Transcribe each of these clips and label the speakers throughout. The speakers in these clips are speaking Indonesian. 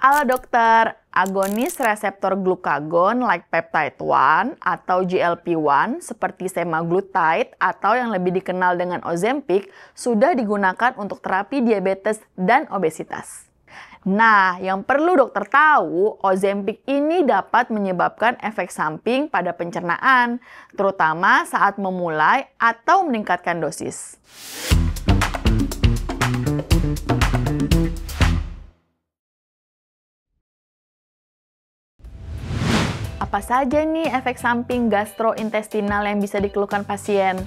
Speaker 1: Halo dokter, agonis reseptor glukagon like peptide 1 atau GLP-1 seperti semaglutide atau yang lebih dikenal dengan Ozempic sudah digunakan untuk terapi diabetes dan obesitas. Nah, yang perlu dokter tahu, Ozempic ini dapat menyebabkan efek samping pada pencernaan, terutama saat memulai atau meningkatkan dosis. Apa saja nih efek samping gastrointestinal yang bisa dikeluhkan pasien?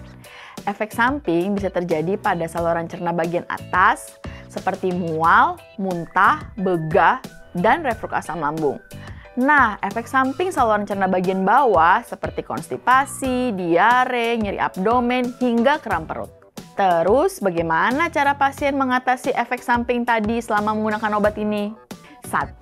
Speaker 1: Efek samping bisa terjadi pada saluran cerna bagian atas, seperti mual, muntah, begah, dan reflux asam lambung. Nah, efek samping saluran cerna bagian bawah seperti konstipasi, diare, nyeri abdomen, hingga kram perut. Terus, bagaimana cara pasien mengatasi efek samping tadi selama menggunakan obat ini? 1.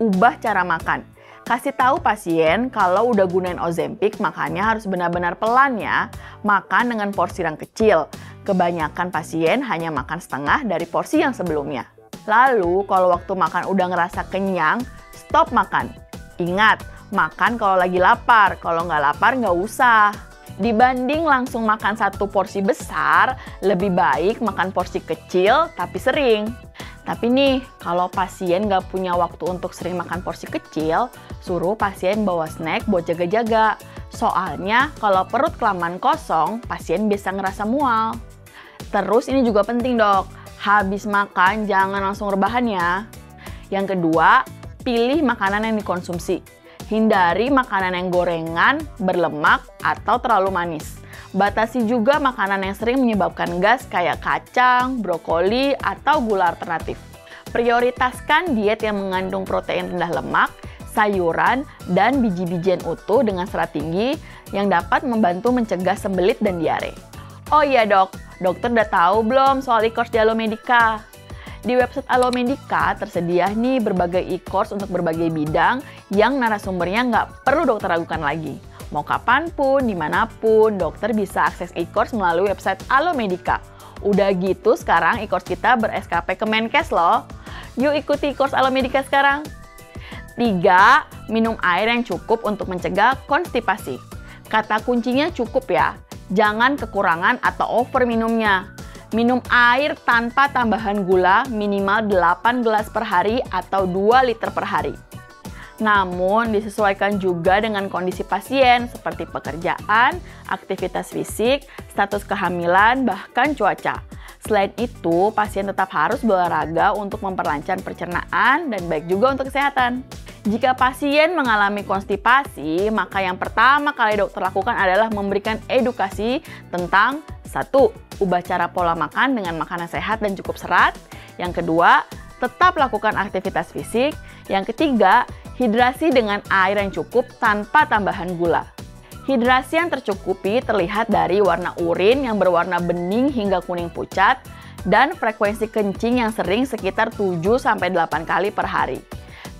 Speaker 1: Ubah cara makan. Kasih tahu pasien kalau udah gunain Ozempic, makannya harus benar-benar pelan ya. Makan dengan porsi yang kecil. Kebanyakan pasien hanya makan setengah dari porsi yang sebelumnya. Lalu, kalau waktu makan udah ngerasa kenyang, stop makan. Ingat, makan kalau lagi lapar. Kalau nggak lapar, nggak usah. Dibanding langsung makan satu porsi besar, lebih baik makan porsi kecil tapi sering. Tapi nih, kalau pasien nggak punya waktu untuk sering makan porsi kecil, suruh pasien bawa snack buat jaga-jaga. Soalnya, kalau perut kelamaan kosong, pasien bisa ngerasa mual. Terus ini juga penting dok, habis makan jangan langsung rebahan ya. Yang kedua, pilih makanan yang dikonsumsi. Hindari makanan yang gorengan, berlemak, atau terlalu manis. Batasi juga makanan yang sering menyebabkan gas kayak kacang, brokoli, atau gula alternatif. Prioritaskan diet yang mengandung protein rendah lemak, sayuran, dan biji-bijian utuh dengan serat tinggi yang dapat membantu mencegah sembelit dan diare. Oh iya dok, dokter udah tahu belum soal e-course di Alomedica? Di website Alomedica tersedia nih berbagai e-course untuk berbagai bidang yang narasumbernya nggak perlu dokter ragukan lagi. Mau kapanpun, dimanapun, dokter bisa akses e-course melalui website Alomedica. Udah gitu sekarang e-course kita ber-SKP Kemenkes loh. Yuk ikuti e-course Alomedica sekarang. 3. Minum air yang cukup untuk mencegah konstipasi. Kata kuncinya cukup ya, jangan kekurangan atau over minumnya. Minum air tanpa tambahan gula minimal 8 gelas per hari atau 2 liter per hari. Namun, disesuaikan juga dengan kondisi pasien seperti pekerjaan, aktivitas fisik, status kehamilan, bahkan cuaca. Selain itu, pasien tetap harus berolahraga untuk memperlancar pencernaan dan baik juga untuk kesehatan. Jika pasien mengalami konstipasi, maka yang pertama kali dokter lakukan adalah memberikan edukasi tentang 1. Ubah cara pola makan dengan makanan sehat dan cukup serat. Yang kedua, tetap lakukan aktivitas fisik. Yang ketiga, hidrasi dengan air yang cukup tanpa tambahan gula. Hidrasi yang tercukupi terlihat dari warna urin yang berwarna bening hingga kuning pucat dan frekuensi kencing yang sering sekitar 7-8 kali per hari.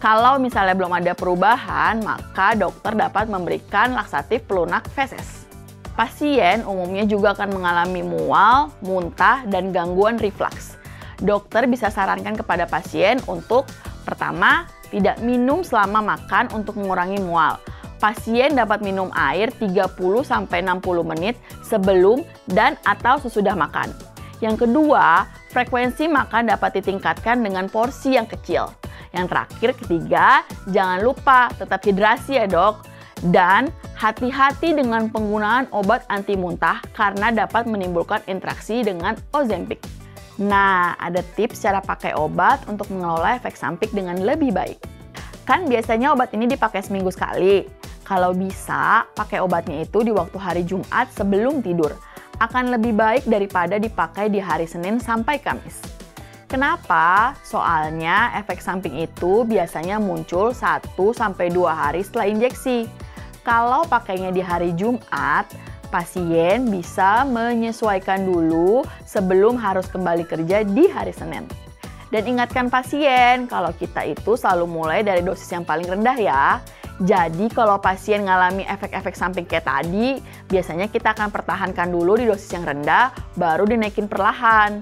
Speaker 1: Kalau misalnya belum ada perubahan, maka dokter dapat memberikan laksatif pelunak feses. Pasien umumnya juga akan mengalami mual, muntah, dan gangguan reflux. Dokter bisa sarankan kepada pasien untuk pertama, tidak minum selama makan untuk mengurangi mual. Pasien dapat minum air 30-60 menit sebelum dan atau sesudah makan. Yang kedua, frekuensi makan dapat ditingkatkan dengan porsi yang kecil. Yang terakhir, ketiga, jangan lupa tetap hidrasi ya dok. Dan hati-hati dengan penggunaan obat anti muntah karena dapat menimbulkan interaksi dengan Ozempic. Nah, ada tips cara pakai obat untuk mengelola efek samping dengan lebih baik. Kan biasanya obat ini dipakai seminggu sekali. Kalau bisa, pakai obatnya itu di waktu hari Jumat sebelum tidur. Akan lebih baik daripada dipakai di hari Senin sampai Kamis. Kenapa? Soalnya efek samping itu biasanya muncul 1-2 hari setelah injeksi. Kalau pakainya di hari Jumat, pasien bisa menyesuaikan dulu sebelum harus kembali kerja di hari Senin. Dan ingatkan pasien kalau kita itu selalu mulai dari dosis yang paling rendah ya. Jadi kalau pasien ngalami efek-efek samping kayak tadi, biasanya kita akan pertahankan dulu di dosis yang rendah, baru dinaikin perlahan.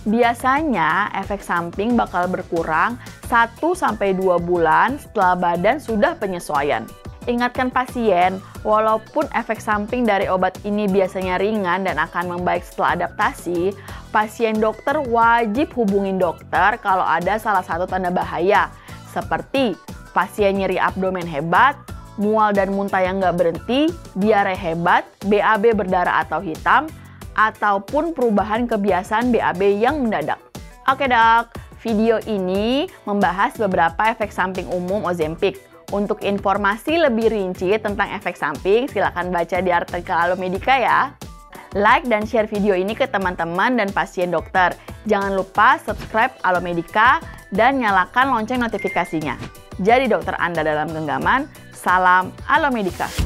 Speaker 1: Biasanya efek samping bakal berkurang 1-2 bulan setelah badan sudah penyesuaian. Ingatkan pasien, walaupun efek samping dari obat ini biasanya ringan dan akan membaik setelah adaptasi, pasien dokter wajib hubungin dokter kalau ada salah satu tanda bahaya, seperti pasien nyeri abdomen hebat, mual dan muntah yang nggak berhenti, diare hebat, BAB berdarah atau hitam, ataupun perubahan kebiasaan BAB yang mendadak. Oke dok, video ini membahas beberapa efek samping umum Ozempic. Untuk informasi lebih rinci tentang efek samping, silakan baca di artikel Alomedica ya. Like dan share video ini ke teman-teman dan pasien dokter. Jangan lupa subscribe Alomedica dan nyalakan lonceng notifikasinya. Jadi dokter Anda dalam genggaman, salam Alomedica.